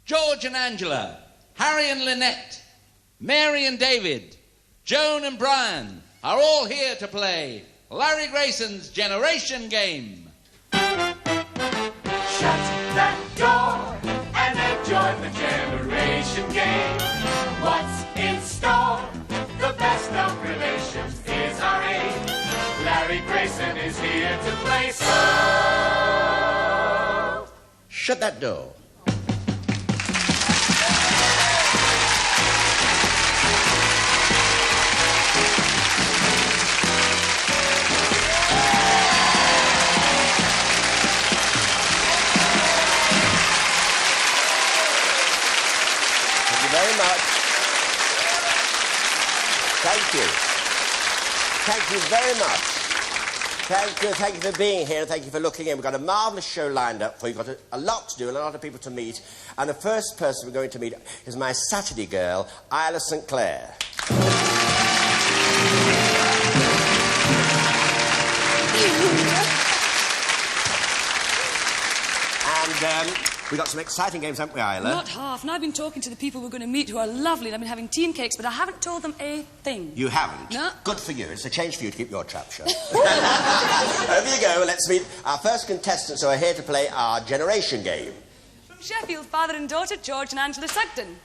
George and Angela, Harry and Lynette, Mary and David, Joan and Brian are all here to play Larry Grayson's Generation Game. Shut that door and enjoy the Generation Game. What's in store? The best of relations is our aim. Larry Grayson is here to play, so shut that door. Very much. Thank you. Thank you very much. Thank you for being here and thank you for looking in. We've got a marvellous show lined up for you. We've got a lot to do and a lot of people to meet. And the first person we're going to meet is my Saturday girl, Isla St Clair. And we've got some exciting games, haven't we, Isla? Not half. And I've been talking to the people we're going to meet who are lovely and I've been having tea and cakes, but I haven't told them a thing. You haven't? No. Good for you. It's a change for you to keep your trap shut. Over you go. Let's meet our first contestants who are here to play our Generation Game. From Sheffield, father and daughter, George and Angela Sugden.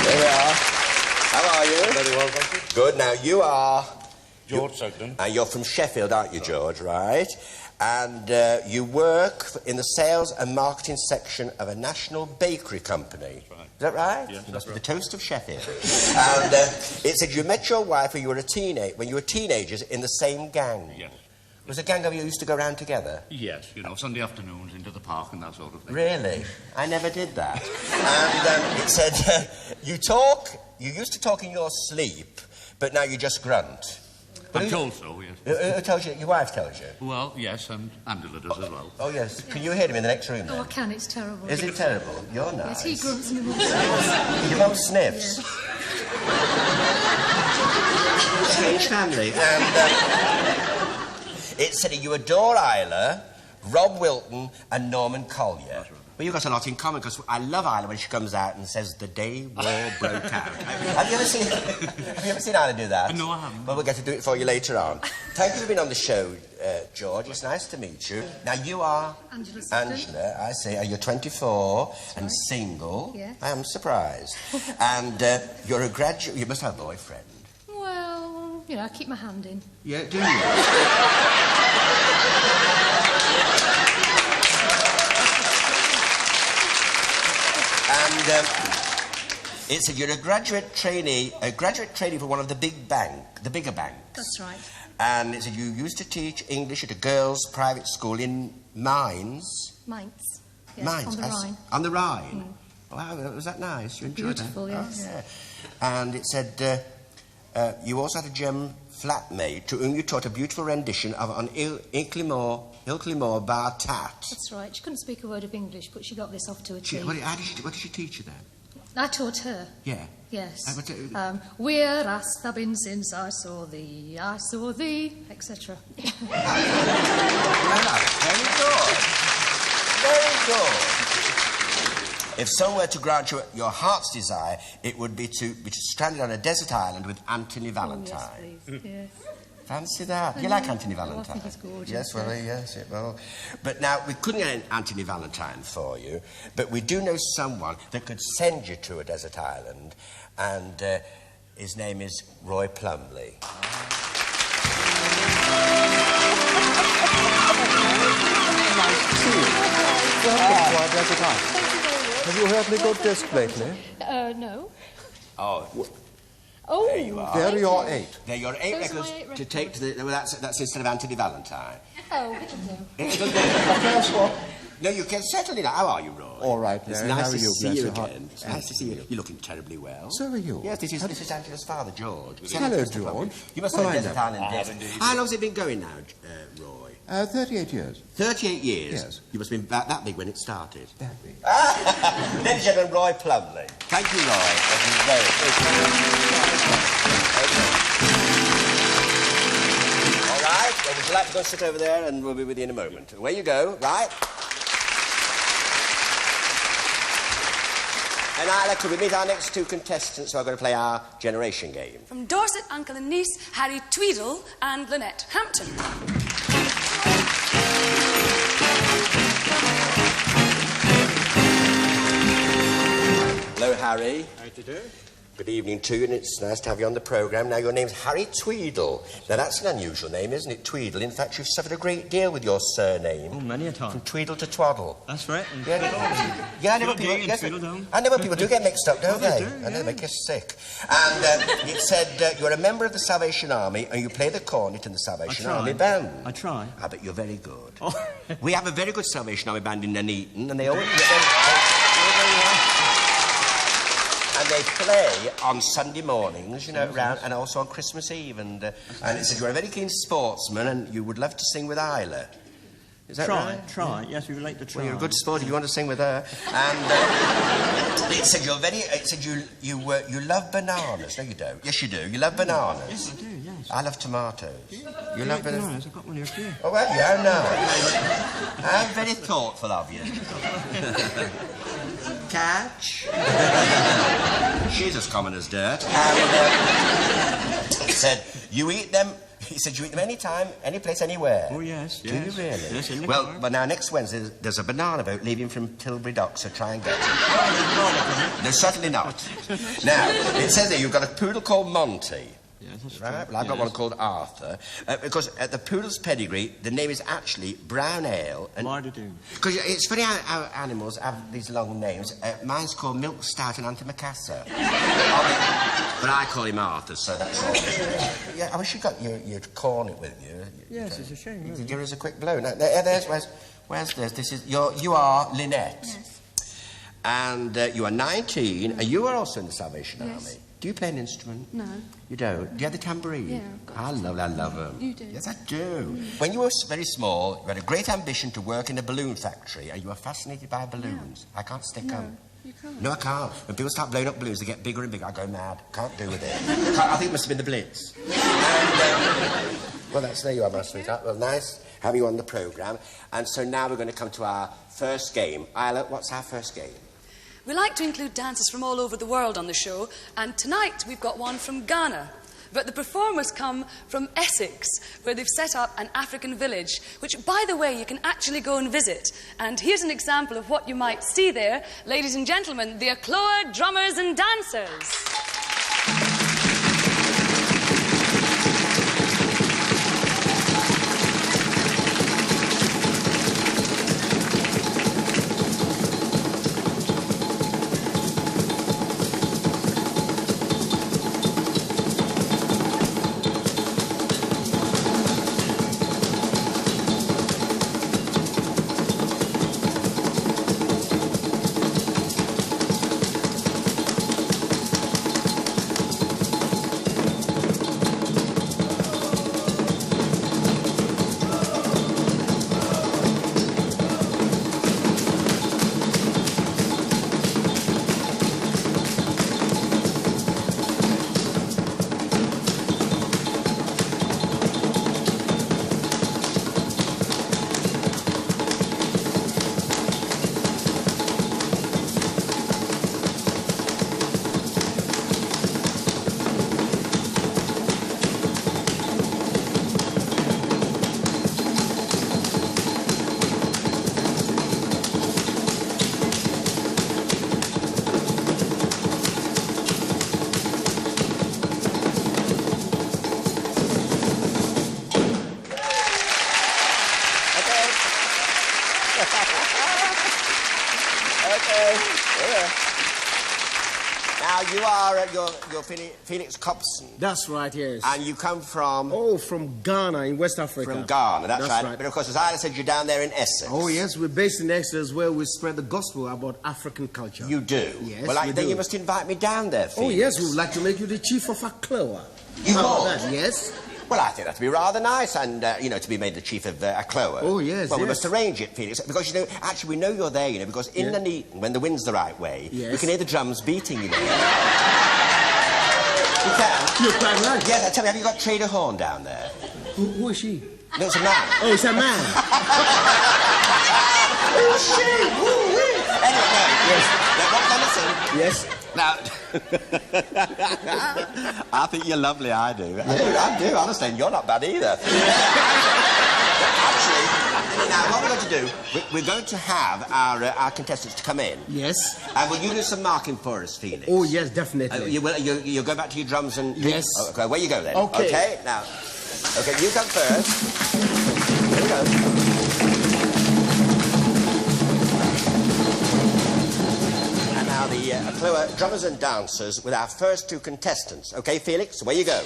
There we are. How are you? Very well, thank you. Good. Now, you are... George Sugden. And you're from Sheffield, aren't you, George, right? And you work in the sales and marketing section of a national bakery company. That's right. Is that right? Yes, you must be the right. toast of Sheffield. And it said you met your wife when you were teenagers in the same gang. Yes. Was a gang of you used to go around together? Yes, you know, Sunday afternoons into the park and that sort of thing. Really? I never did that. And it said you used to talk in your sleep, but now you just grunt. I'm told so, yes. Who tells you? Your wife tells you? Well, yes, and Angela does as well. Oh, yes. Can you hear him in the next room, then? Oh, I can. It's terrible. Is it terrible? You're nice. Yes, he grunts and he wants to. Your mum sniffs? Yes. Strange family. And it said you adore Isla, Rob Wilton and Norman Collier. That's right. Well, you've got a lot in common, because I love Isla when she comes out and says, the day war broke out. Have you ever seen Isla do that? No, I haven't. Well, we'll get to do it for you later on. Thank you for being on the show, George. It's nice to meet you. Now, you are... Angela Sugden. Angela, I see. You're 24 and single. Yes. I am surprised. And you're a graduate... You must have a boyfriend. Well, you know, I keep my hand in. Yeah, do you? And it said you're a graduate trainee for one of the bigger banks. That's right. And it said you used to teach English at a girls' private school in Mainz. Mainz. Yes, Mainz. on the Rhine. On the Rhine. Wow, was that nice? You enjoyed Beautiful, that? yes. Oh, yeah. And it said you also had a gem flatmate to whom you taught a beautiful rendition of an Ilklimor Bar Tat. That's right. She couldn't speak a word of English, but she got this off to a T. What did she teach you then? I taught her. Yeah. Yes. Where hast thou been since I saw thee, etc. Very good. Very good. If someone were to grant you your heart's desire, it would be to be stranded on a desert island with Anthony Valentine. Oh, yes, please. Yes. Fancy that. You like Anthony Oh, I Valentine? think it's gorgeous. Yes, well, yes, it will. But now, we couldn't get an Anthony Valentine for you, but we do know someone that could send you to a desert island, and his name is Roy Plumley. Welcome to our desert island. Have you heard me good disc lately? No. Oh, Oh, there you are. There are your 8. They're your 8 Those are records my 8 to take to the... Well, that's instead of Anthony Valentine. Oh, it'll do. It'll do. Guess what? No, you can certainly not. How are you, Roy? All right, It's Larry. nice How to are you? see Bless you your heart. again. It's nice to see you. You're looking terribly well. So are you. Yes, this is Angela's father, George. Hello, George. You must Well, have I Desert know. Island. Yes. How long has it been going now, Roy? 38 years. 38 years? Yes. You must have been about that big when it started. That big. Ladies and gentlemen, Roy Plumley. Thank you, Roy. Thank you very much. All right. Well, would you like to go sit over there, and we'll be with you in a moment. Away you go, right? And Isla, could we meet our next two contestants who are going to play our generation game? From Dorset, uncle and niece, Harry Tweedle and Lynette Hampton. Hello, Harry. How do you do? Good evening to you, and it's nice to have you on the programme. Now, your name's Harry Tweedle. Now, that's an unusual name, isn't it, Tweedle? In fact, you've suffered a great deal with your surname. Oh, many a time. From Tweedle to Twaddle. That's right. Yeah, I know what people do get mixed up, don't they? I know, they make you sick. And it said you're a member of the Salvation Army, and you play the cornet in the Salvation Army band. I try. I bet you're very good. Oh. We have a very good Salvation Army band in Nuneaton, and they always... And they play on Sunday mornings, you know, round, and also on Christmas Eve. And it said you're a very keen sportsman and you would love to sing with Isla. Is that right? Try. Yes, we would like to try. Well, you're a good sport if you want to sing with her. And it said you're very... It said you love bananas. No, you don't. Yes, you do. You love bananas. Yes, I do, yes. I love tomatoes. You love bananas? I've got one here for you. Oh, well, yeah, no. I'm very thoughtful of you. Catch. She's as common as dirt. He said, you eat them... He said, you eat them any time, any place, anywhere. Oh, yes, Do you really? Yes, in the Well, car. but now, next Wednesday, there's a banana boat leaving from Tilbury Docks, so try and get it. No, certainly not. Now, it says there you've got a poodle called Monty. Yes, that's Right? true. Well, I've got one called Arthur. Because at the poodle's pedigree, the name is actually Brown Ale. Why do you do? Because it's funny how animals have these long names. Mine's called Milk Stout and Antimacassar. But I call him Arthur, so that's all. Yeah, I wish you got your cornet with you. Yes, it's a shame. You could give us a quick blow. Now, where's this? This is you are Lynette. Yes. And you are 19, and you are also in the Salvation Army. Do you play an instrument? No. You don't? Do you have the tambourine? Yeah, I've got I love them. You do? Yes, I do. When you were very small, you had a great ambition to work in a balloon factory, and you were fascinated by balloons. I can't stick them. You can't. No, I can't. When people start blowing up balloons, they get bigger and bigger. I go mad. Can't do with it. I think it must have been the Blitz. And, well, there you are, my sweetheart. Well, nice having you on the programme. And so now we're going to come to our first game. Isla, what's our first game? We like to include dancers from all over the world on the show, and tonight we've got one from Ghana. But the performers come from Essex, where they've set up an African village, which, by the way, you can actually go and visit. And here's an example of what you might see there. Ladies and gentlemen, the Akloa drummers and dancers. Now, you are you're Felix Cobson. That's right, yes. And you come from... Oh, from Ghana, in West Africa. From Ghana, that's right. But, of course, as Isla said, you're down there in Essex. Oh, yes, we're based in Essex, where we spread the gospel about African culture. You do? Yes, well, we then do. you must invite me down there, Felix. Oh, yes, we would like to make you the chief of Akloa. You How would? about that? Yes. Well, I think that'd be rather nice, and, you know, to be made the chief of Akloa. Oh, yes, Well, we yes. must arrange it, Felix, because, you know, actually, we know you're there, you know, because in the Nuneaton, when the wind's the right way, Yes. we can hear the drums beating, you know. You can? You're quite right. Yeah, tell me, have you got Trader Horn down there? Who is she? No, it's a man. Oh, it's a man. Who's she? Anyway, no. Yes. Now, I think you're lovely, I do. I do, honestly, and you're not bad either. Actually, now, what we're going to do, we're going to have our contestants to come in. Yes. And will you do some marking for us, Felix? Oh, yes, definitely. You'll go back to your drums and... Yes. Oh, okay, where you go then? Okay. Okay, now... Okay, you come first. Here we go. And now the drummers and dancers with our first two contestants. Okay, Felix, away you go.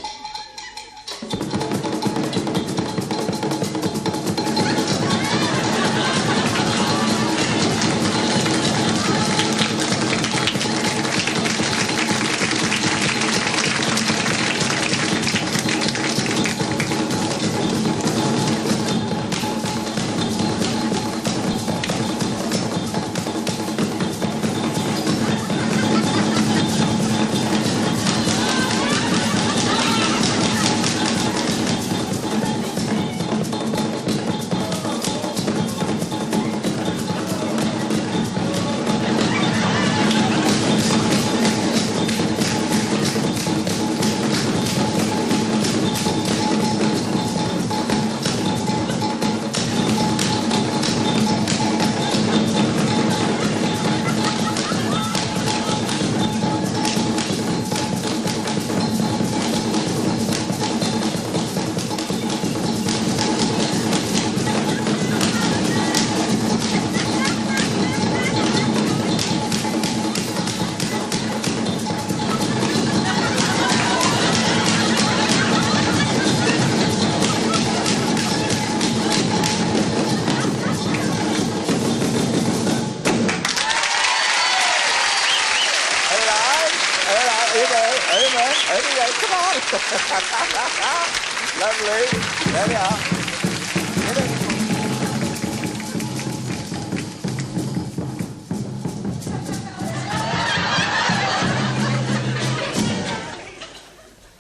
Lovely. There we are.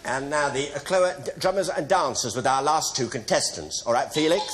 And now the drummers and dancers with our last two contestants. All right, Felix?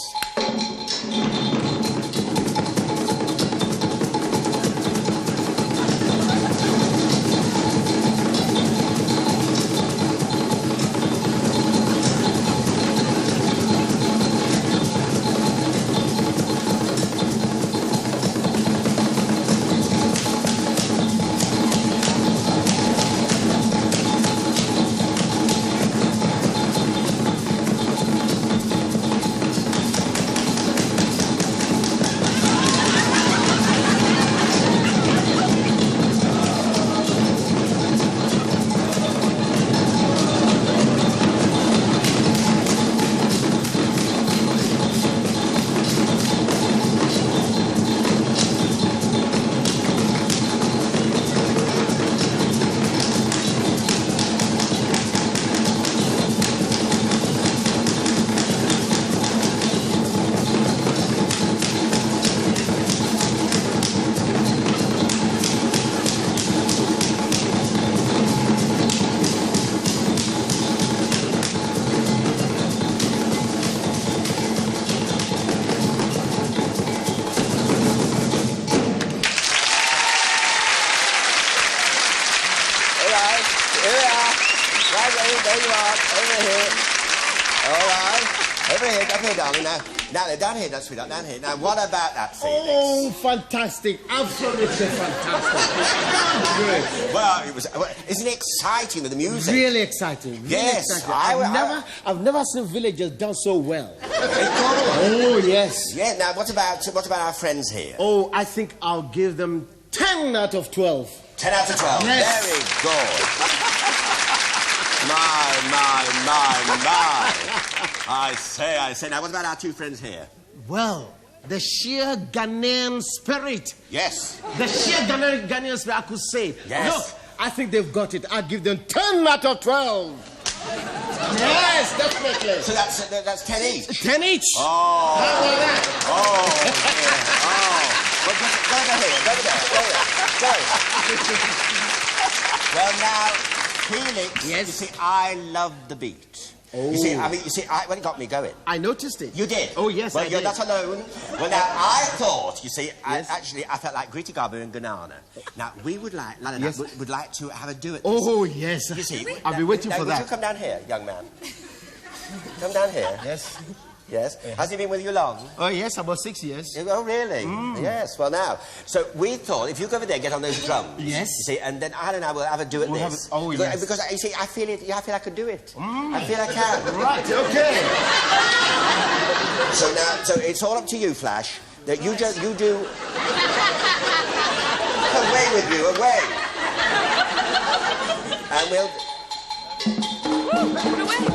Now, down here, don't sweetheart, down here. Now, what about that, Felix? Oh, fantastic. Absolutely fantastic. Good. Well, isn't it exciting with the music? Really exciting. Really yes. exciting. I've never seen villagers dance so well. Oh, yes. Yeah, now, what about our friends here? Oh, I think I'll give them 10 out of 12. 10 out of 12? Yes. Very good. My. I say. Now, what about our two friends here? Well, the sheer Ghanaian spirit. Yes. The sheer Ghanaian spirit, I could say. Yes. Look, I think they've got it. I'll give them 10 out of 12. Yes, definitely. So that's 10 each? 10 each. Oh. How about that? Oh, dear. Oh. Well, just go over here. Go. Well, now, Felix, yes. you see, I love the beat. You see, when it got me going. I noticed it. You did? Oh, yes, well, I you're did. not alone. Well, now, I thought, you see, Yes. I felt like Gritty Garber and Ganana. Now, we would like, Yes. would like to have a do at this. Oh, yes. You see, I'll be waiting for would that. you come down here, young man? Come down here. Yes. Yes. Has he been with you long? Oh, yes, about 6 years. Oh, really? Yes. Well, now, so we thought if you go over there, and get on those drums. Yes. You see, and then Alan and I will have a do at We'll this. have it- oh, yes. Because you see, I feel it. I feel I could do it. I feel I can. Right, okay. So it's all up to you, Flash. That you do. Away with you, away. And we'll. Put away.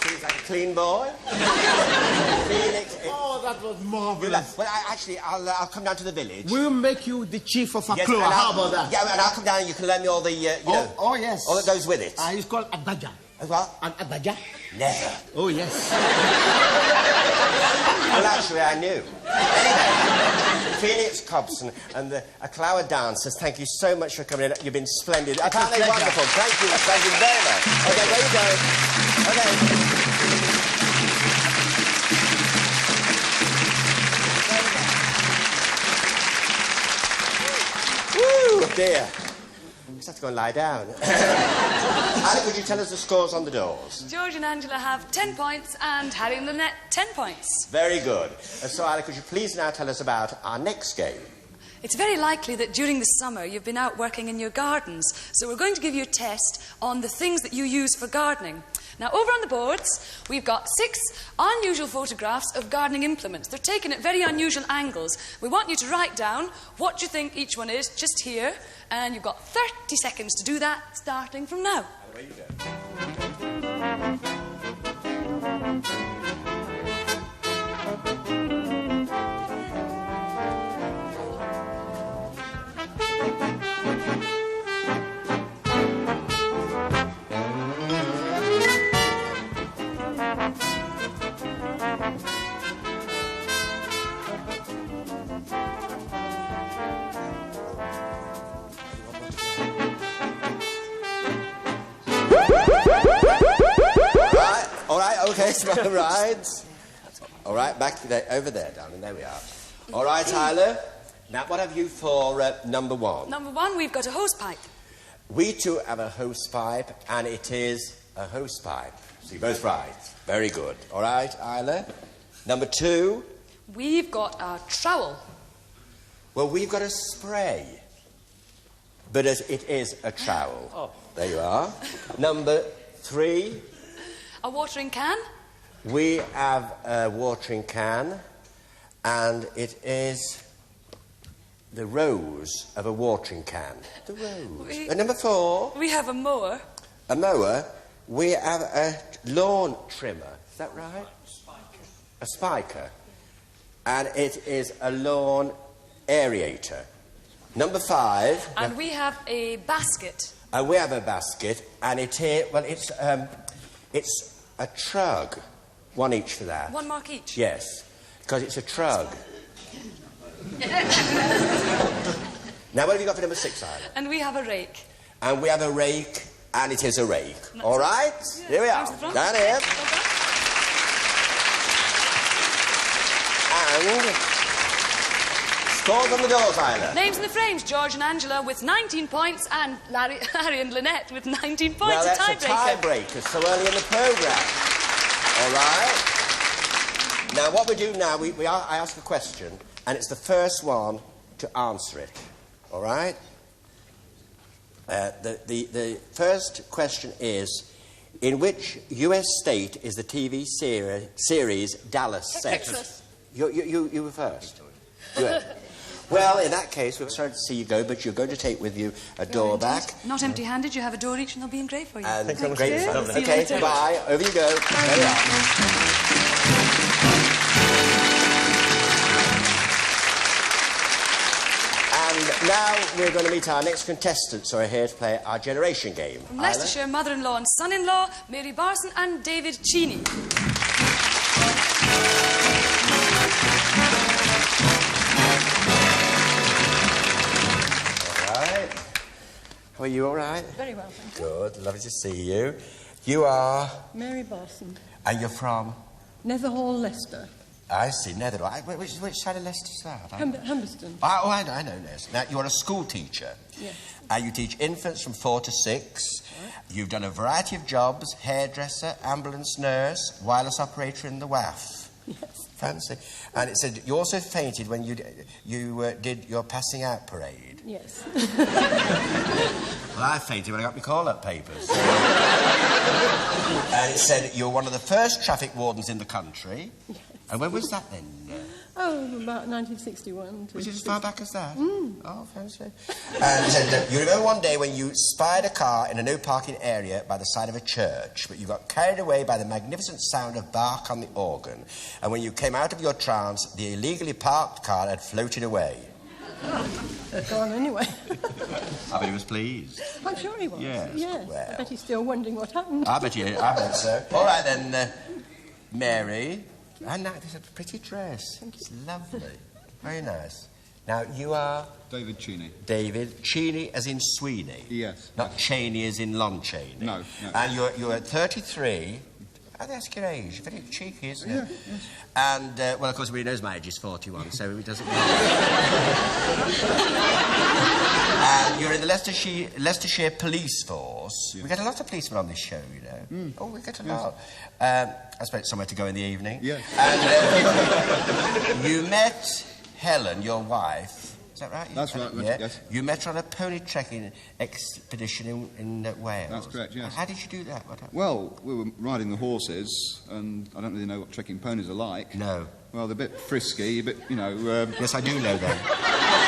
Seems like a clean boy. Phoenix. Oh, that was marvelous. Well, I'll come down to the village. We'll make you the chief of a Yes, crew. and How about that? Yeah, and I'll come down and you can lend me all the, Oh, yes. all that goes with it. It's called Adaja. As well? An Adaja? Never. Oh, yes. Well, actually, I knew. Anyway, Phoenix Cobson and the Aklowa dancers, thank you so much for coming in. You've been splendid. Apparently pleasure. wonderful. Thank you very much. Okay, there you go. Okay. Woo, dear. I just have to go and lie down. Anna, could you tell us the scores on the doors? George and Angela have 10 points and Harry and Lynette 10 points. Very good. So, Anna, could you please now tell us about our next game? It's very likely that during the summer you've been out working in your gardens, so we're going to give you a test on the things that you use for gardening. Now, over on the boards, we've got 6 unusual photographs of gardening implements. They're taken at very unusual angles. We want you to write down what you think each one is, just here, and you've got 30 seconds to do that, starting from now. Away you go. All right, okay, small rides. All right, back there, over there, darling, there we are. All right, Tyler. Now, what have you for number 1? Number 1, we've got a hose pipe. We too have a hose pipe, and it is a hose pipe. So you're both right. Very good. All right, Isla. Number 2. We've got a trowel. Well, we've got a spray. But it is a trowel. Oh. There you are. Number 3. A watering can. We have a watering can, and it is the rose of a watering can. The rose. And number 4. We have a mower. A mower. We have a lawn trimmer. Is that right? A spiker. And it is a lawn aerator. Number 5. And we have a basket. And we have a basket, and it's a trug. 1 each for that. 1 mark each. Yes, because it's a trug. Now, what have you got for number 6, Isla? And we have a rake. And we have a rake, and it is a rake. That's All it. right? Yeah, Here we are. down to the front. Down here. Well done. And scores on the doors, Isla. Names in the frames, George and Angela with 19 points and Larry and Lynette with 19 points. Well, that's a tiebreaker. tiebreaker so early in the programme. All right? Now, what we do now, I ask a question, and it's the first one to answer it. All right? The first question is, in which US state is the TV series Dallas set? Texas. You were first. Well, in that case, we're sorry to see you go, but you're going to take with you a door back. Not empty-handed, you have a door each and they'll be engraved for you. And Thank great you. fun. See you Okay, later. bye. Over you go. There we are. And now we're going to meet our next contestants who are here to play our generation game. From Leicestershire, mother-in-law and son-in-law, Mary Barson and David Cheney. All right. How are you, all right? Very well, thank you. Good, lovely to see you. You are... Mary Barson. And you're from? Netherhall, Leicester. I see, Netherhall. Which side of Leicester is that? Humberston. Oh, I know Leicester. Now, you're a school teacher. Yes. And you teach infants from 4 to 6. Right. You've done a variety of jobs: hairdresser, ambulance nurse, wireless operator in the WAF. Yes. Fancy. And it said you also fainted when you did your passing out parade. Yes. Well, I fainted when I got my call-up papers. And it said you're one of the first traffic wardens in the country. Yes. And when was that then? Oh, about 1961. Was it as far back as that? Oh, fancy. And it said you remember one day when you spied a car in a no-parking area by the side of a church, but you got carried away by the magnificent sound of Bach on the organ, and when you came out of your trance, the illegally parked car had floated away. Go on anyway. I bet he was pleased. I'm sure he was. Yes. Well. I bet he's still wondering what happened. I bet so. All right then, Mary. And now this is a pretty dress. It's lovely. Very nice. Now, you are... David Cheney. David. Cheney as in Sweeney? Yes. Not Cheney as in Lon Chaney? No. And you're 33. I'd ask your age. Very cheeky, isn't it? Yeah, yes. And, well, of course, everybody knows my age is 41, so it doesn't matter. And you're in the Leicestershire Police Force. Yes. We get a lot of policemen on this show, you know. Oh, we get a lot. I suppose somewhere to go in the evening. Yes. And you met Helen, your wife. Is that right? That's right, yeah. yes. You met her on a pony trekking expedition in Wales. That's correct, yes. How did you do that? Well, we were riding the horses, and I don't really know what trekking ponies are like. No. Well, they're a bit frisky, a bit, you know... Yes, I do know that.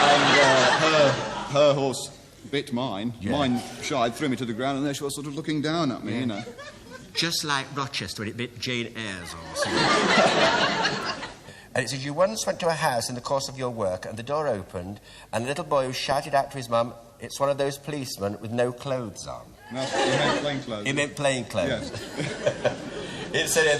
And her horse bit mine. Yeah. Mine shied, threw me to the ground, and there she was sort of looking down at me, you know. Just like Rochester when it bit Jane Eyre's or something. And it says you once went to a house in the course of your work and the door opened and a little boy shouted out to his mum, "It's one of those policemen with no clothes on." No, he meant plain clothes. He meant plain clothes. Yes. It said here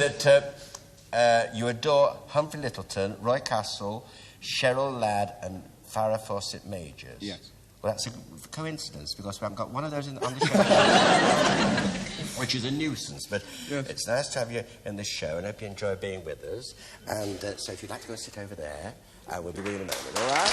that you adore Humphrey Littleton, Roy Castle, Cheryl Ladd and Farrah Fawcett Majors. Yes. Well, that's a coincidence because we haven't got one of those on the show. Which is a nuisance, but yes. It's nice to have you in this show, and I hope you enjoy being with us. And so if you'd like to go and sit over there, we'll be with you in a moment, all right?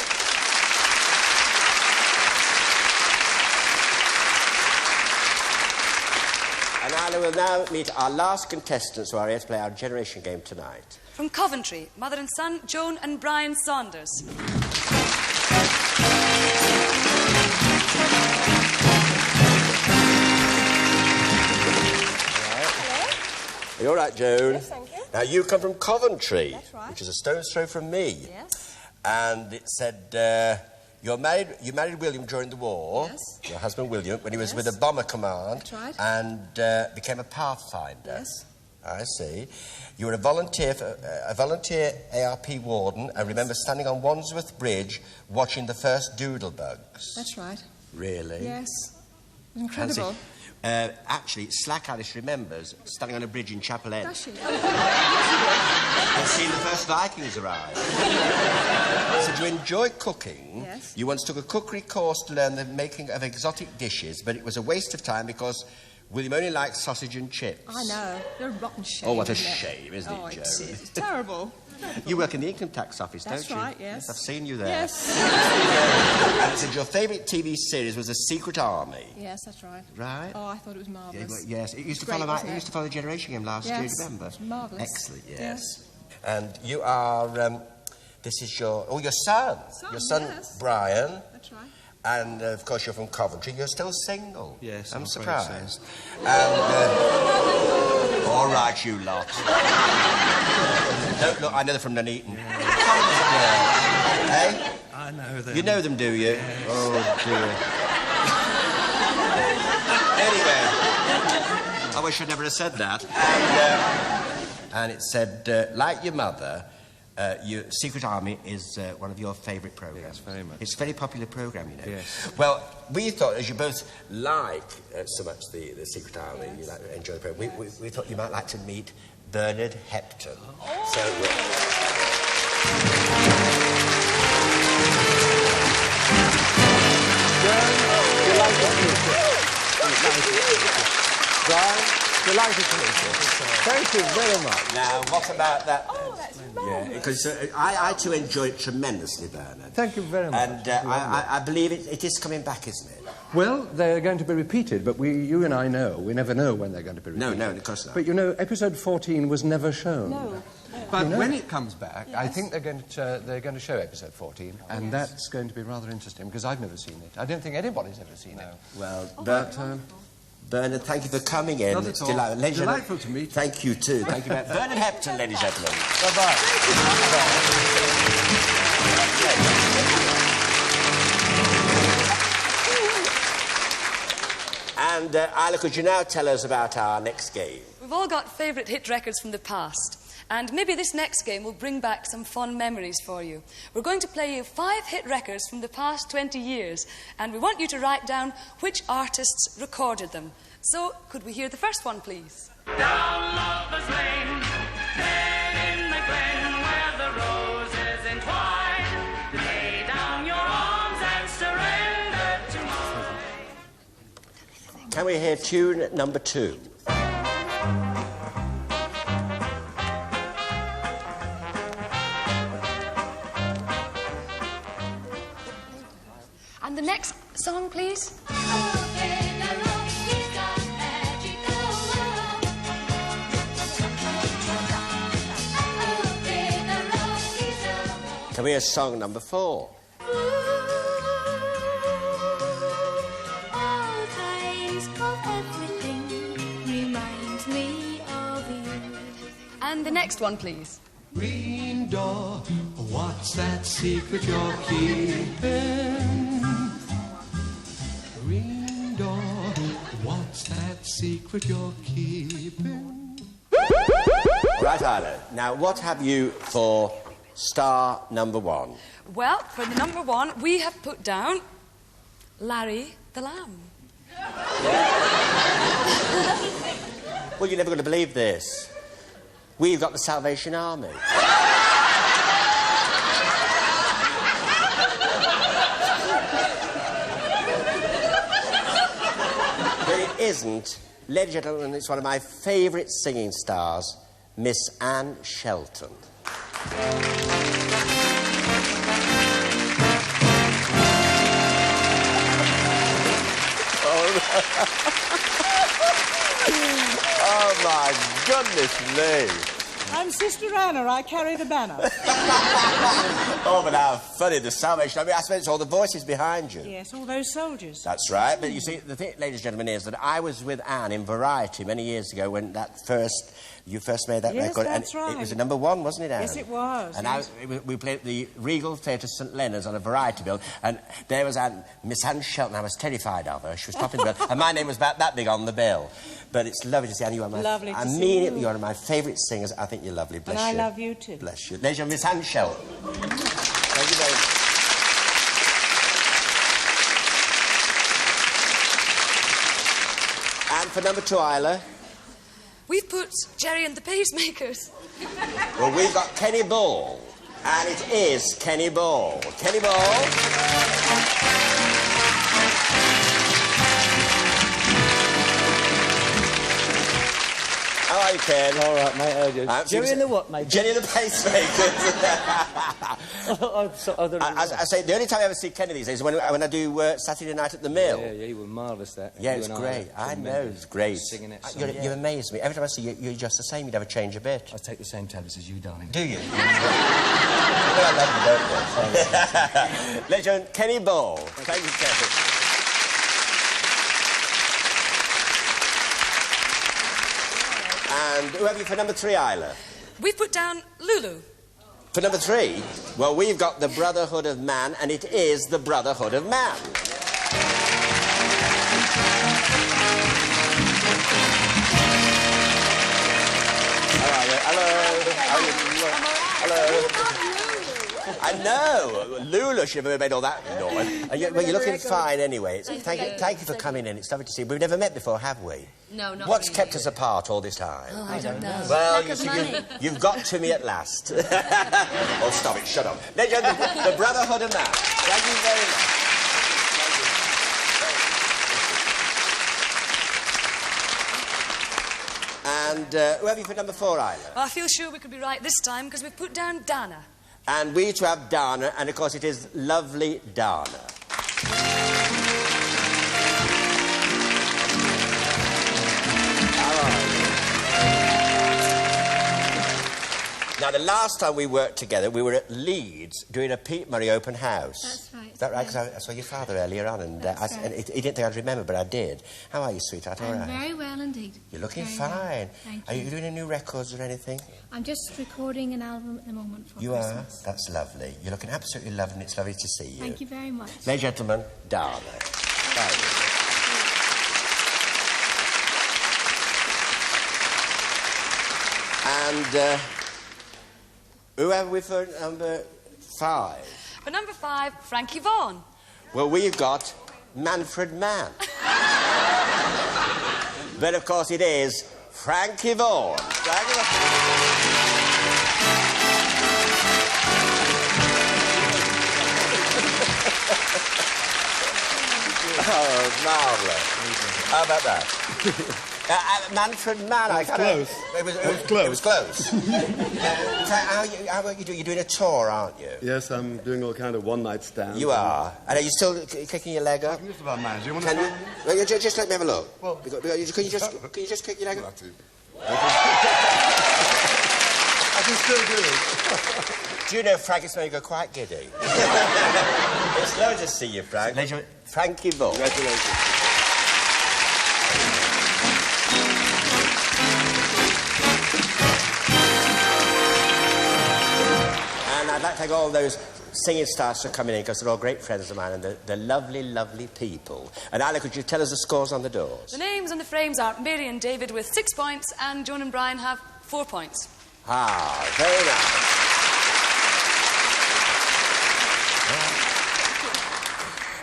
And Isla will now meet our last contestants who are here to play our generation game tonight. From Coventry, mother and son, Joan and Brian Saunders. Are you all right, Joan? Yes, thank you. Now, you come from Coventry. That's right. Which is a stone's throw from me. Yes. And it said you married William during the war. Yes. Your husband, William, when he was with the Bomber Command. That's right. And became a pathfinder. Yes. I see. You were a volunteer ARP warden. I remember standing on Wandsworth Bridge watching the first doodlebugs. That's right. Really? Yes. Incredible. Fancy. Actually, Slack Alice remembers standing on a bridge in Chapel End. Does she? And seeing the first Vikings arrive. So do you enjoy cooking? Yes. You once took a cookery course to learn the making of exotic dishes, but it was a waste of time because William only liked sausage and chips. I know. They're a rotten shame. Oh, what a isn't it? shame, isn't it, Joan? It's terrible. You work in the income tax office, That's don't you? right, yes. I've seen you there. Yes. And it said your favourite TV series was The Secret Army. Yes, that's right. Right? Oh, I thought it was marvellous. Yes, it used to Great, follow wasn't it used to follow the Generation Game last year, remember? It's marvellous. Excellent, yes. And you are, this is your son. Your son, yes. Brian. That's right. And, of course, you're from Coventry. You're still single. Yes, I'm I'm afraid surprised. And, all right, you lot. Don't look, I know they're from Nuneaton. Hey? I know them. You know them, do you? Yes. Oh, dear. Anyway, I wish I'd never have said that. And it said, like your mother, Secret Army is one of your favourite programmes. Yes, very much. It's a very popular programme, you know. Yes. Well, we thought, as you both like so much the Secret Army, you like, enjoy the programme, we thought you might like to meet Bernard Hepton. Oh. So, Brian, delighted to meet you. Thank you very much. Now, what about that? Oh, that's Yeah, because I too enjoy it tremendously, Bernard. Thank you very much. And I believe it is coming back, isn't it? Well, they're going to be repeated, but you and I know, we never know when they're going to be repeated. No, of course not. But you know, episode 14 was never shown. No. But when it comes back, yes. I think they're going to show episode 14, and that's going to be rather interesting, because I've never seen it. I don't think anybody's ever seen it. Well, Bernard, thank you for coming in. Not at all. Delightful to meet you. Thank you too. Thank you, Bernard Hepton, ladies and gentlemen. Bye-bye. And Isla, could you now tell us about our next game? We've all got favourite hit records from the past. And maybe this next game will bring back some fond memories for you. We're going to play you 5 hit records from the past 20 years, and we want you to write down which artists recorded them. So, could we hear the first one, please? Down Lover's Lane, there in the glen where the roses entwine, lay down your arms and surrender to mine. Can we hear tune number 2? And the next song, please. Can we hear song number 4? All kinds of everything reminds me of you. And the next one, please. Green door, what's that secret you're keeping? Green door, what's that secret you're keeping? Right, Isla. Now, what have you for star number 1? Well, for the number 1, we have put down Larry the Lamb. Well, you're never going to believe this. We've got the Salvation Army. But it isn't. Ladies and gentlemen, it's one of my favourite singing stars, Miss Anne Shelton. Oh, my goodness me. I'm Sister Anna. I carry the banner. Oh, but how funny, the Salvation Army. I suppose it's all the voices behind you. Yes, all those soldiers. That's right. But you see, the thing, ladies and gentlemen, is that I was with Anne in Variety many years ago when you first made that record. That's and right. It was a number 1, wasn't it, Anne? Yes, it was. And yes. we played at the Regal Theatre St Leonard's on a Variety bill, and there was Anne, Miss Anne Shelton. I was terrified of her. She was topping the bill, and my name was about that big on the bill. But it's lovely to see Anne. You are my... Lovely to I see mean you. it. You are my favourite singers. I think you're lovely. Bless And you. I love you too. Bless you. Ladies and Miss Anne Shelton. Thank you very much. And for number 2, Isla? We've put Jerry and the Pacemakers. Well, we've got Kenny Ball. And it is Kenny Ball. Kenny Ball. How are you, Ken? All right, mate, how are you? Jerry and the what, mate? Jenny and the Pacemakers. I say, the only time I ever see Kenny these days is when I do Saturday night at the Mill. Yeah, you were marvellous, that. Yeah, it's great. I know, it's great. Singing it. You amaze me. Every time I see you, you're just the same. You never change a bit. I take the same tablets as you, darling. Do you? I love you, don't you? Legend Kenny Ball. Thank you, Kevin. And who have you for number 3, Isla? We've put down Lulu. For number 3, well, we've got the Brotherhood of Man, and it is the Brotherhood of Man. How are you? Hello. How are you? Hello. I know. Lulu should have made all that noise. Well, you're looking fine anyway. Thank you for coming in. It's lovely to see you. We've never met before, have we? No, not What's really. kept us apart all this time? Oh, I don't know. Well, Lack of money. you've got to me at last. Oh, stop it. Shut up. The Brotherhood of Man. Thank you very much. And who have you for number 4, Isla? Well, I feel sure we could be right this time because we've put down Dana. And we too have Dana, and of course it is lovely Dana. Now, the last time we worked together, we were at Leeds doing a Pete Murray open house. That's right. Is that right? Because I saw your father earlier on, and, and he didn't think I'd remember, but I did. How are you, sweetheart? All right? Very well indeed. You're looking Very fine. well. Thank Are you. you doing any new records or anything? I'm just recording an album at the moment for You Christmas. are? That's lovely. You're looking absolutely lovely, and it's lovely to see you. Thank you very much. Ladies and gentlemen, Dana. And who have we for number 5? For number 5, Frankie Vaughan. Well, we've got Manfred Mann. But of course it is Frankie Vaughan. Oh, marvellous. How about that? Manfred Mann, I close. It was close. It was close. How are you doing? You're doing a tour, aren't you? Yes, I'm doing all kind of one-night stands. You are? And are you still kicking your leg up? I'm just about managed. You want Can to... you? Well, just let me have a look. Well, can you just kick your leg up? I can still do it. Do you know, Frank, it's made me go quite giddy. It's lovely to see you, Frank. Frankie Vaughan. Congratulations. And I'd like to thank all those singing stars for coming in, because they're all great friends of mine, and they're lovely, lovely people. And Isla, could you tell us the scores on the doors? The names on the frames are Mary and David with 6 points, and Joan and Brian have 4 points. Ah, very nice.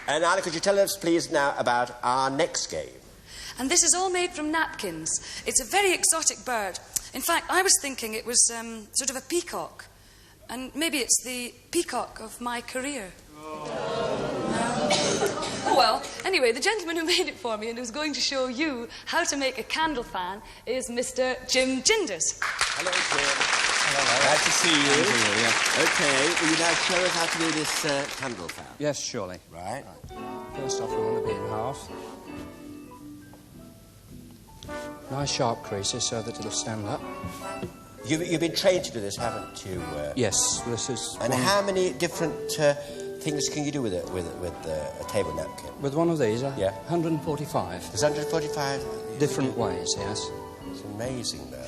And Isla, could you tell us, please, now about our next game? And this is all made from napkins. It's a very exotic bird. In fact, I was thinking it was sort of a peacock. And maybe it's the peacock of my career. Oh, well, anyway, the gentleman who made it for me and who's going to show you how to make a candle fan is Mr. Jim Ginders. Hello, Jim. Hello. Nice to see you. Yeah. OK, will you now show us how to do this candle fan? Yes, surely. Right. First off, we want to be in half. Nice sharp creases so that it'll stand up. You've been trained to do this, haven't you? Yes, this is... And how many different things can you do with it, with a table napkin? With one of these, yeah. 145. There's 145? Different ways, yes. It's amazing, though.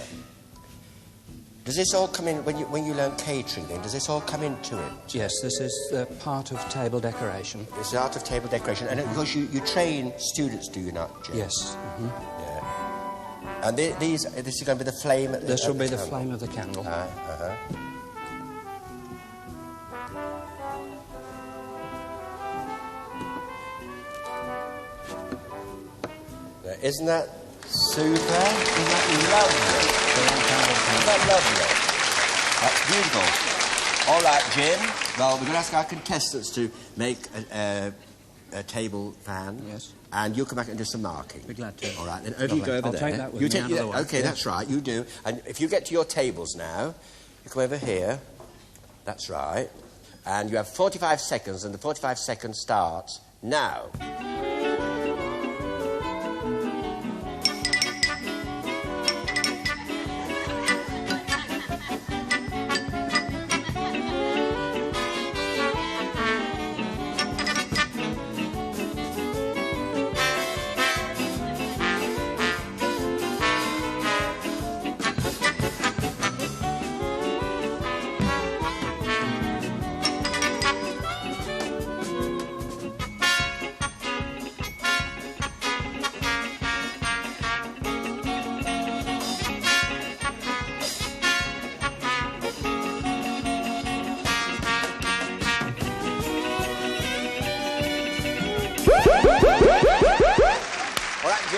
Does this all come in, when you learn catering then, does this all come into it? Yes, this is part of table decoration. It's the art of table decoration. And of course you train students, do you not, Jim? Yes. Mm-hmm. Yeah. And this is going to be the flame at the This will be the candle. flame of the candle. Now, isn't that super? Isn't that lovely? Isn't that lovely? That's beautiful. All right, Jim. Well, we're going to ask our contestants to make a table fan. Yes. And you'll come back and do some marking. Be glad to. All right, then over you go over I'll there. take that with you me take out of the way. OK, Yeah. that's right, you do. And if you get to your tables now, you come over here. That's right. And you have 45 seconds, and the 45 seconds starts now.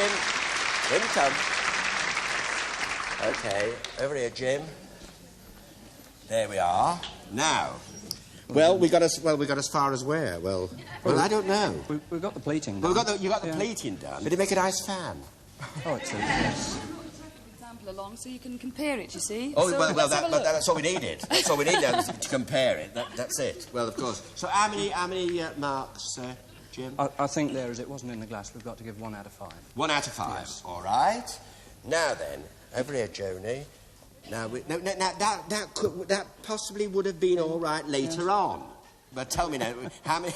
Jim. Jim, come. OK, over here, Jim. There we are. Now, well, we got as far as where? Well, I don't know. We've got the pleating done. Well, you got the pleating done. Did it make a nice fan? Oh, it's a yes. Example along so you can compare it, you see. Oh, so well, let's have a look. that's all we needed. That's all we needed to compare it. That's it. Well, of course. So how many marks, Jim? I think there, as it wasn't in the glass, we've got to give 1 out of 5. 1 out of 5. Yes. All right. Now then, over here, Joni. Now, that possibly would have been all right later on. But tell me now, how many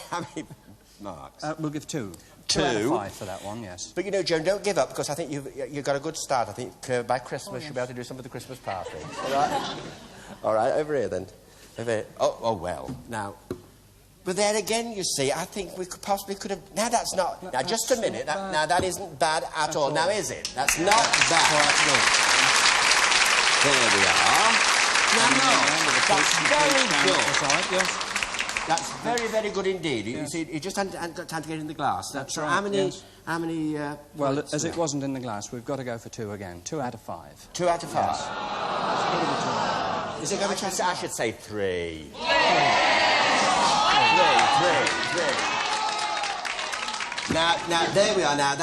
marks? We'll give 2. 2 out of 5 for that one, yes. But you know, Joan, don't give up, because I think you've got a good start. I think by Christmas you'll be able to do some of the Christmas party. All right? All right, over here then. Over here. Oh, well. Now, but there again, you see, I think we could have... Now, that's not... Now, just a minute. Now, that isn't bad at all. Now, is it? That's not bad. There we are. That's very good. Yes. That's very, very good indeed. You see, you just hadn't got time to get in the glass. That's right. How many... well, as it wasn't in the glass, we've got to go for 2 again. 2 out of 5. 2 out of 5? Yes. Is it going to be... I should say 3. 3. Now, there we are. Now,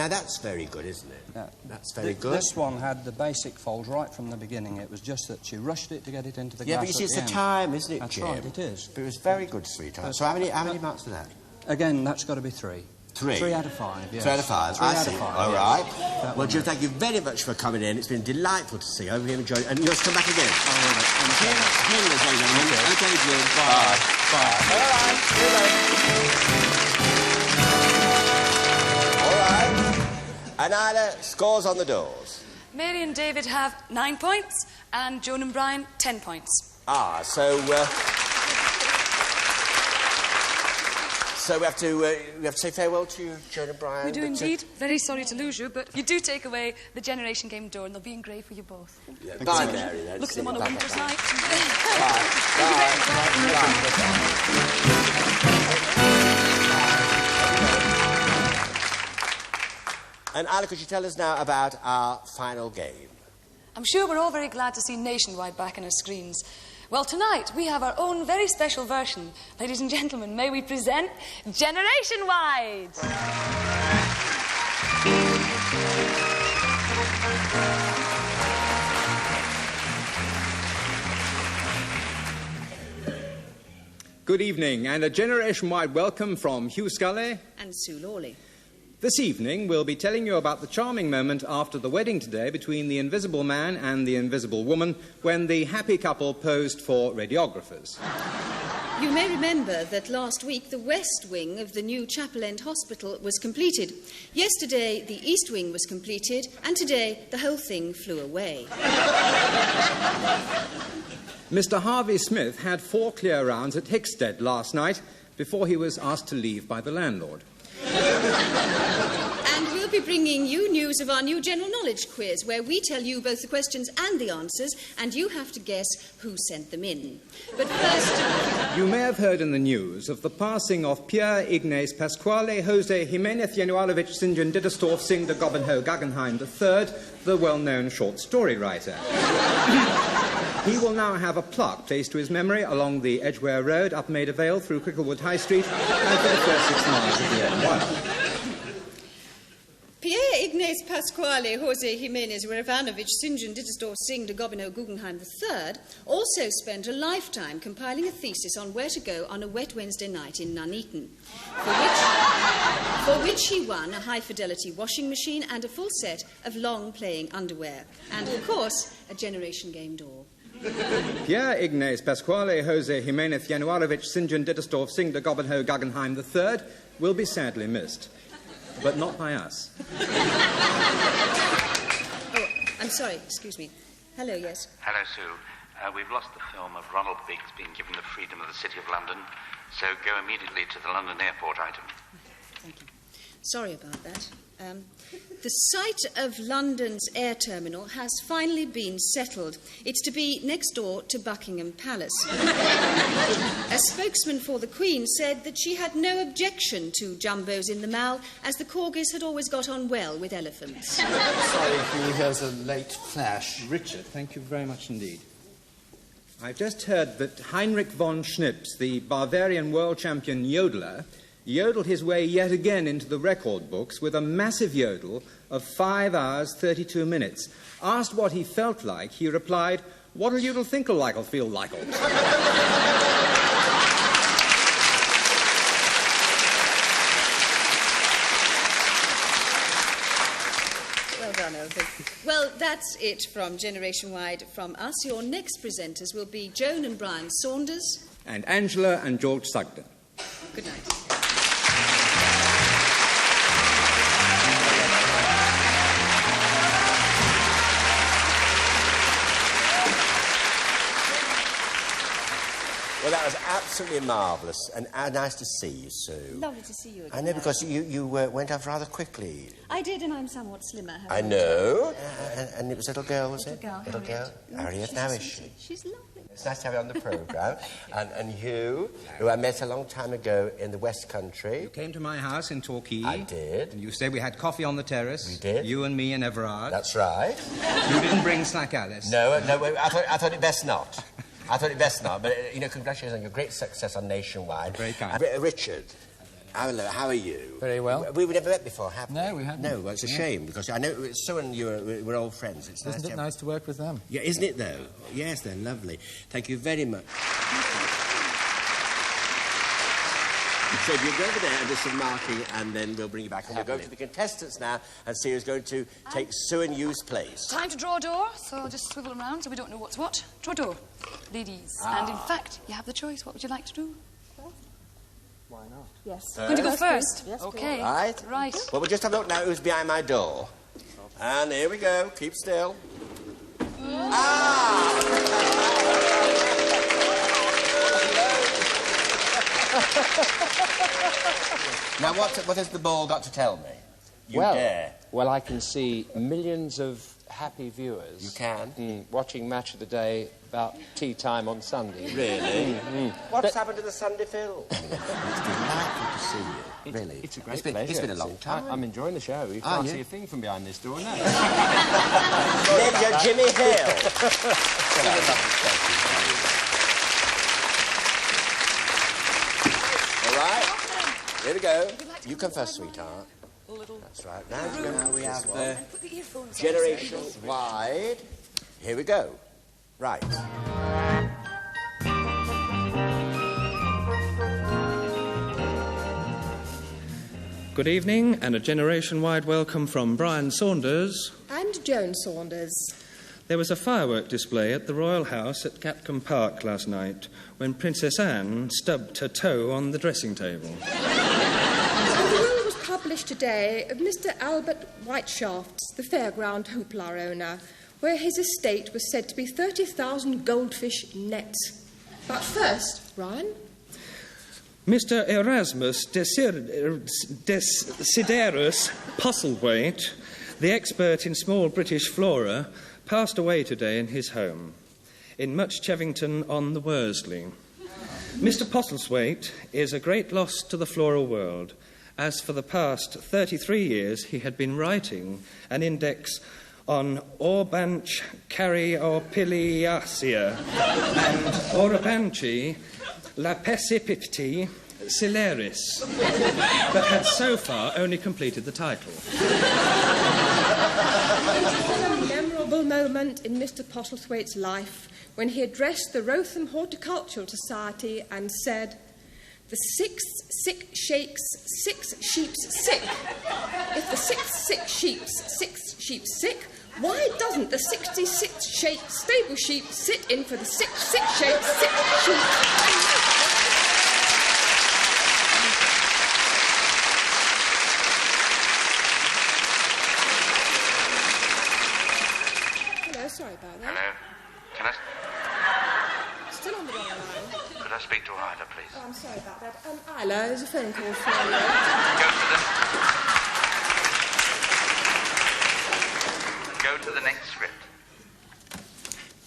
that's very good, isn't it? That's very good. This one had the basic fold right from the beginning. It was just that she rushed it to get it into the glass. Yeah, but you see, it's the time, isn't it, That's Jim? right, it is. But it was very good, sweetheart. So how many marks for that? Again, that's got to be 3. 3? 3 out of 5, yes. 3 out of 5, 3 I out see. of 5, All yes. right. Well, Jim, thank you very much for coming in. It's been delightful to see you. I hope you enjoyed it. And you'll come back again. OK, Jim. Bye. All right. And Isla, scores on the doors. Mary and David have 9 points, and Joan and Brian 10 points. So we have to say farewell to you, Joan and Brian. We do indeed. Very sorry to lose you, but you do take away the Generation Game door, and they'll be engraved for you both. Yeah, bye, Mary. Then. Look at them on a winter's night. And Isla, could you tell us now about our final game? I'm sure we're all very glad to see Nationwide back on our screens. Well, tonight we have our own very special version. Ladies and gentlemen, may we present Generation Wide. Good evening, and a generation-wide welcome from Hugh Scully and Sue Lawley. This evening, we'll be telling you about the charming moment after the wedding today between the Invisible Man and the Invisible Woman when the happy couple posed for radiographers. You may remember that last week the west wing of the new Chapel End Hospital was completed. Yesterday the east wing was completed, and today the whole thing flew away. Mr. Harvey Smith had 4 clear rounds at Hickstead last night before he was asked to leave by the landlord. And we'll be bringing you news of our new general knowledge quiz, where we tell you both the questions and the answers, and you have to guess who sent them in. But first... You may have heard in the news of the passing of Pierre Ignace Pasquale Jose Jimenez Januarovich St. John Dittersdorf Singh de Gobenhoe Guggenheim III, the well-known short story writer. He will now have a plaque placed to his memory along the Edgware Road, up Maida Vale, through Cricklewood High Street, and for the first 6 miles of the M1. Pierre Ignace Pasquale Jose Jimenez Ivanovich St. John Dittersdorf Singh de Gobenhoe Guggenheim III also spent a lifetime compiling a thesis on where to go on a wet Wednesday night in Nuneaton, for which he won a high-fidelity washing machine and a full set of long-playing underwear, and, of course, a Generation Game door. Pierre Ignace Pasquale Jose Jimenez Januarovich St. John Dittersdorf Singh de Gobenhoe Guggenheim III will be sadly missed, but not by us. Oh, I'm sorry, excuse me. Hello, yes. Hello, Sue. We've lost the film of Ronald Biggs being given the freedom of the City of London, so go immediately to the London Airport item. Thank you. Sorry about that. The site of London's air terminal has finally been settled. It's to be next door to Buckingham Palace. A spokesman for the Queen said that she had no objection to jumbos in the Mall, as the corgis had always got on well with elephants. Sorry, Hugh, here's a late flash. Richard, thank you very much indeed. I've just heard that Heinrich von Schnips, the Bavarian world champion yodeler, yodeled his way yet again into the record books with a massive yodel of 5 hours, 32 minutes. Asked what he felt like, he replied, "What'll yodel think'll like'll feel like'll." Well done, Elfie. Well, that's it from Generation Wide from us. Your next presenters will be Joan and Brian Saunders. And Angela and George Sugden. Good night. Well, that was absolutely marvellous, and nice to see you, Sue. Lovely to see you again. I know, because you went off rather quickly. I did, and I'm somewhat slimmer. I know. And it was a little girl, was it? Little girl. Harriet, now is she? She's lovely. It's nice to have you on the programme. and you, who I met a long time ago in the West Country. You came to my house in Torquay. I did. And you said we had coffee on the terrace. We did. You and me and Everard. That's right. You didn't bring Slack Alice. No, I thought it best not. But, congratulations on your great success on Nationwide. Very kind. Richard, how are you? Very well. We've never met before, have we? No, we haven't. No, well, it's a shame, because I know Sue and you we're old friends. It's Isn't it nice to work with them? Yeah, isn't it, though? Yes, they're lovely. Thank you very much. So if you go over there and do some marking, and then we'll bring you back. And we'll go to the contestants now and see who's going to take Sue and you's place. Time to draw a door, so I'll just swivel around so we don't know what's what. Draw a door, ladies. And in fact, you have the choice. What would you like to do? Why not? Yes. Going to go first? Yes, okay. Right. Well, we'll just have a look now who's behind my door. And here we go. Keep still. Now, what has the ball got to tell me? You dare. Well, I can see millions of happy viewers. You can? Watching Match of the Day about tea time on Sunday. Really? What's happened to the Sunday film? It's delightful to see you. Really. It's a great pleasure. It's been a long time. I'm enjoying the show. You can't see a thing from behind this door now. Ninja Jimmy Hill. All right. Here we go. You come first, sweetheart. That's right. Now we have the Generation Wide. Here we go. Right. Good evening, and a generation-wide welcome from Brian Saunders. And Joan Saunders. There was a firework display at the Royal House at Gatcombe Park last night when Princess Anne stubbed her toe on the dressing table. And the will was published today of Mr. Albert Whiteshafts, the fairground hoopla owner, where his estate was said to be 30,000 goldfish net. But first, Brian... Mr. Erasmus Desiderius Postlethwaite, the expert in small British flora, passed away today in his home, in Much Chevington on the Worsley. Mr. Postlethwaite is a great loss to the floral world, as for the past 33 years he had been writing an index on Orbanch Caryopiliacea and Orabanchi Lapesipipti Cileris, but had so far only completed the title. A memorable moment in Mr. Postlethwaite's life when he addressed the Rotham Horticultural Society and said, "The sixth sick shakes, 6 sheep's sick. If the sixth sick sheep's 6 sheep's sick, why doesn't the 66 stable sheep sit in for the 6 sick shakes, 6 sheep?" Sorry about that. Hello? Can I... Still on the wrong line. Could I speak to Isla, please? Oh, I'm sorry about that. Isla, there's a phone call for you. Go to the... to the next script.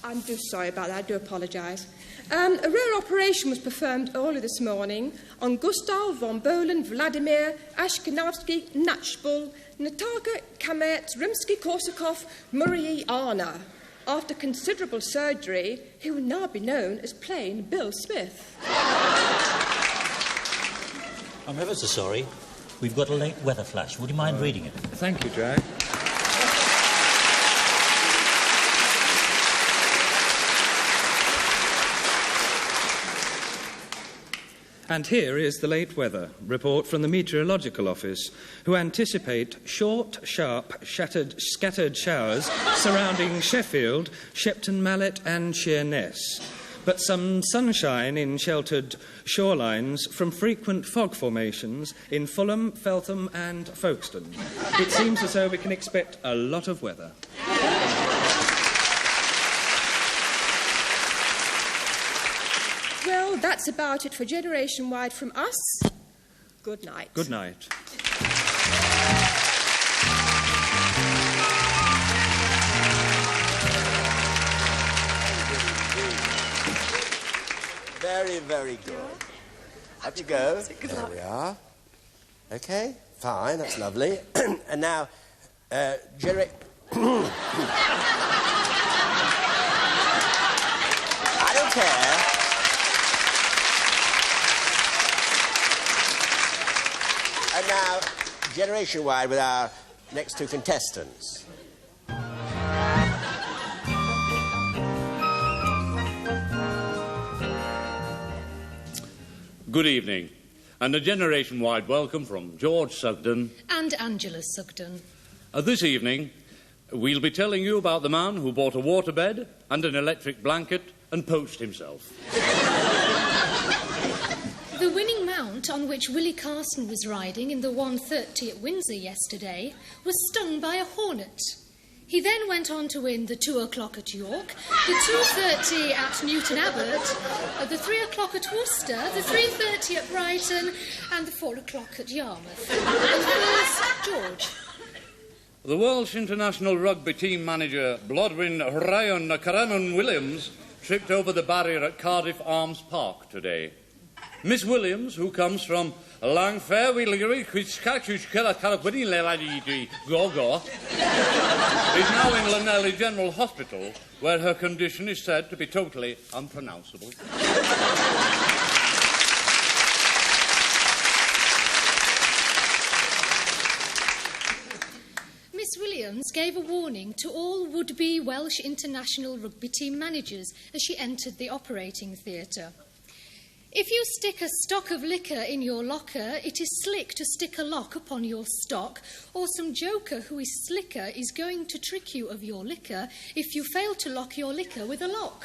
I'm just sorry about that. I do apologise. A rare operation was performed early this morning on Gustav von Bohlen, Vladimir, Ashkenavsky, Natchbull, Natalka, Kamet, Rimsky-Korsakov, Murray Arna. After considerable surgery, he will now be known as plain Bill Smith. I'm ever so sorry. We've got a late weather flash. Would you mind reading it? Thank you, Jack. And here is the late weather report from the Meteorological Office, who anticipate short, sharp, scattered showers surrounding Sheffield, Shepton Mallet and Sheerness, but some sunshine in sheltered shorelines from frequent fog formations in Fulham, Feltham and Folkestone. It seems as though we can expect a lot of weather. Well, that's about it for Generation Wide from us. Good night. Good night. Very, very good. Up you go. There we are. Okay, fine, that's lovely. And now, I don't care. And now, Generation Wide with our next two contestants. Good evening, and a generation-wide welcome from George Sugden and Angela Sugden. This evening, we'll be telling you about the man who bought a waterbed and an electric blanket and poached himself. The winning mount on which Willie Carson was riding in the 1:30 at Windsor yesterday was stung by a hornet. He then went on to win the 2 o'clock at York, the 2:30 at Newton Abbot, the 3 o'clock at Worcester, the 3:30 at Brighton, and the 4 o'clock at Yarmouth. And here's George. The Welsh international rugby team manager, Blodwyn Ryan Caranon Williams, tripped over the barrier at Cardiff Arms Park today. Miss Williams, who comes from Langfair, is now in Llanelli General Hospital, where her condition is said to be totally unpronounceable. Miss Williams gave a warning to all would-be Welsh international rugby team managers as she entered the operating theatre. If you stick a stock of liquor in your locker, it is slick to stick a lock upon your stock, or some joker who is slicker is going to trick you of your liquor if you fail to lock your liquor with a lock.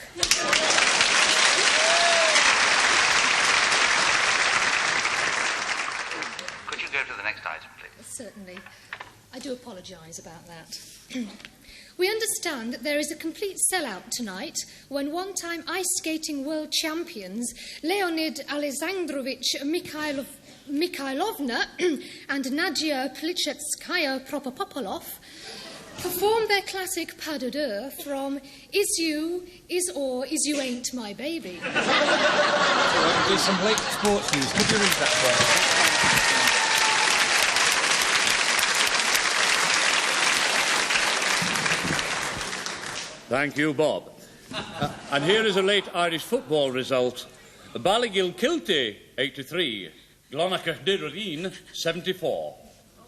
Could you go to the next item, please? Certainly. I do apologise about that. We understand that there is a complete sellout tonight when one-time ice skating world champions Leonid Alexandrovich Mikhailovna and Nadia Plisetskaya Propopopolov perform their classic pas de deux from Is You, Is Or, Is You Ain't My Baby. Do some late sports news. Could you read that for us? Thank you, Bob. And here is a late Irish football result. Ballygilkilty, 83. Glonacherdyreen, 74.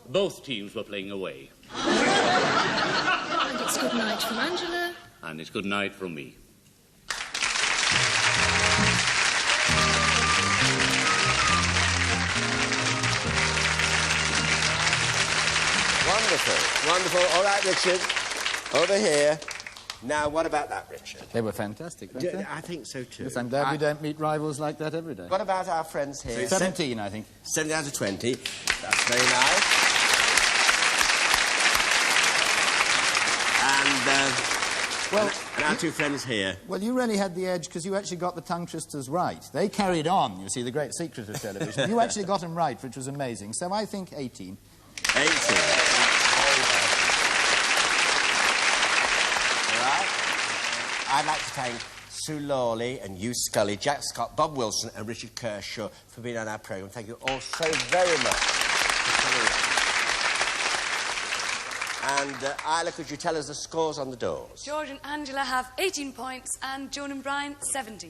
Both teams were playing away. And it's good night from Angela. And it's good night from me. Wonderful, wonderful. All right, Richard, over here. Now, what about that, Richard? They were fantastic, weren't they? I think so too. Yes, I'm glad we don't meet rivals like that every day. What about our friends here? 17, I think. 70 out of 20. That's very nice. And our two friends here. Well, you really had the edge because you actually got the tongue twisters right. They carried on, you see, the great secret of television. You actually got them right, which was amazing. So I think 18. 18. I'd like to thank Sue Lawley and Hugh Scully, Jack Scott, Bob Wilson and Richard Kershaw for being on our programme. Thank you all so very much for coming. And Isla, could you tell us the scores on the doors? George and Angela have 18 points and Joan and Brian 17.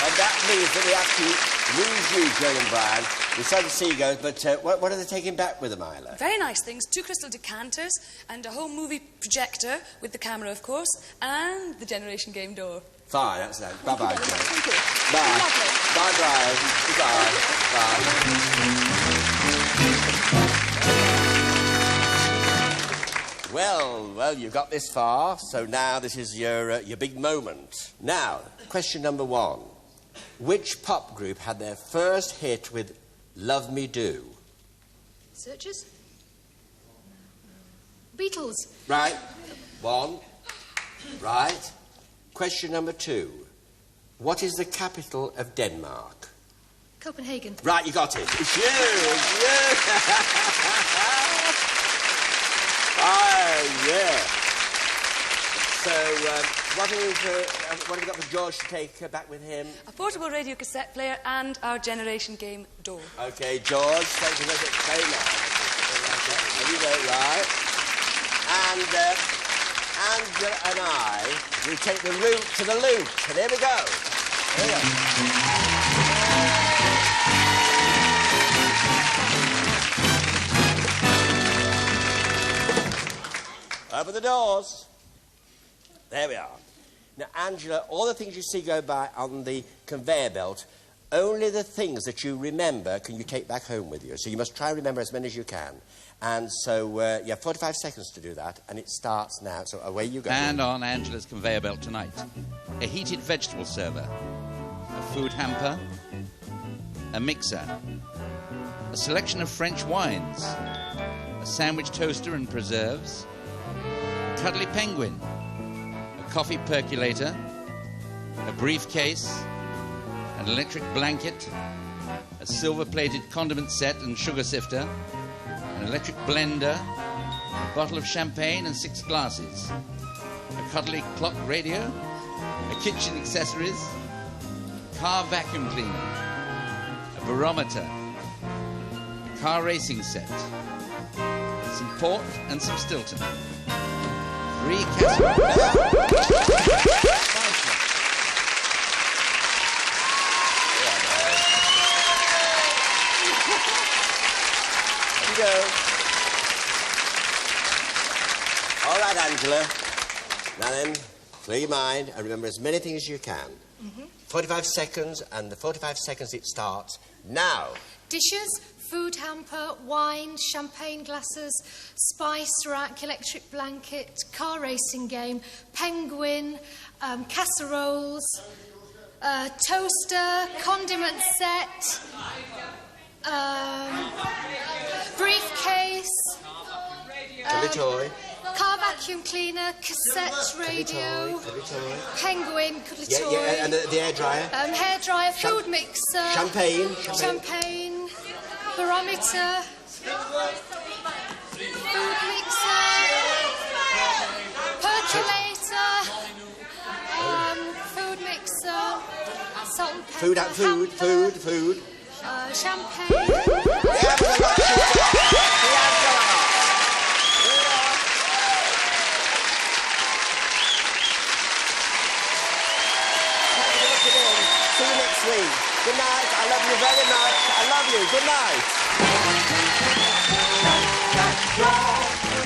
And that means that we have to lose you, Joan and Brian. We're sorry to see you go, but what are they taking back with them, Isla? Very nice things. 2 crystal decanters and a home movie projector with the camera, of course, and the Generation Game door. Fine, that's that. Bye-bye, Joan. Thank you. Bye. Bye, Brian. Goodbye. Bye. Well, you got this far, so now this is your big moment. Now, question number 1. Which pop group had their first hit with Love Me Do? Searchers? Beatles. Right. 1. Right. Question number 2. What is the capital of Denmark? Copenhagen. Right, you got it. It's you. It's you. Oh, yeah. So, what have you got for George to take back with him? A portable radio cassette player and our Generation Game door. OK, George, thank you very much. There you go, right. And Angela and I will take the route to the loop. And here we go. Here we go. Open the doors. There we are. Now, Angela, all the things you see go by on the conveyor belt, only the things that you remember can you take back home with you. So you must try and remember as many as you can. And so you have 45 seconds to do that, and it starts now. So away you go. And on Angela's conveyor belt tonight, a heated vegetable server, a food hamper, a mixer, a selection of French wines, a sandwich toaster and preserves, a cuddly penguin, a coffee percolator, a briefcase, an electric blanket, a silver-plated condiment set and sugar sifter, an electric blender, a bottle of champagne and 6 glasses, a cuddly clock radio, a kitchen accessories, a car vacuum cleaner, a barometer, a car racing set, some port and some Stilton, 3 go. All right, Angela. Now then, clear your mind and remember as many things as you can. 45 seconds, and the 45 seconds it starts now. Dishes, food hamper, wine, champagne glasses, spice rack, electric blanket, car racing game, penguin, casseroles, toaster, condiment set, briefcase, toy. car vacuum cleaner, cassette radio, penguin, cuddly toy. Yeah, and the air dryer. Hair dryer, food mixer. Champagne. Champagne. Barometer. Food mixer. Percolator. Food mixer. Salt and pepper. Food. Champagne. See you next week. Good night. I love you very much. I love you. Good night.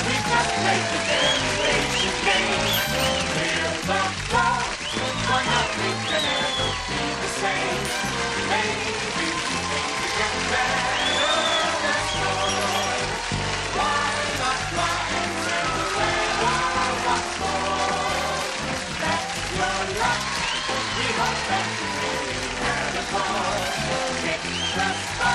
We've just played the generation game. We're the ball, but nothing can ever be the same. Maybe things get better, that's all. Why not fly everywhere once more? That's your luck. We hope that you really had a call. Hit the spot.